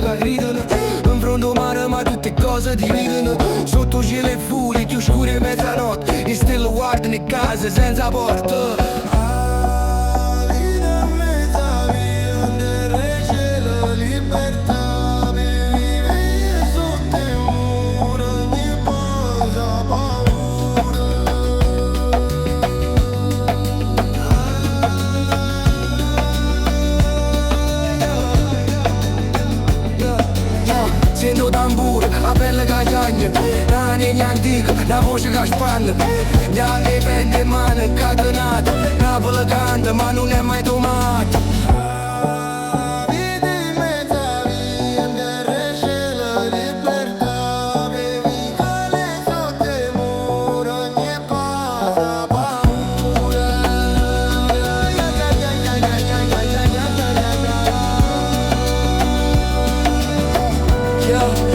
che ridono. In fronte mare ma tutte cose dividono. Sotto cielo e furie, più scure mezzanotte. I stelle guardano in casa senza porta. Sento tamburo, a pelle che cagna. La linea antica, la voce che spanna. Gli altri prende in mano, catenata. Napoli canta, ma non è mai tomata. Vita in mezzo a via, terra e cielo, libertà. Bevi cale sotto i muri, ogni cosa paura. Yeah.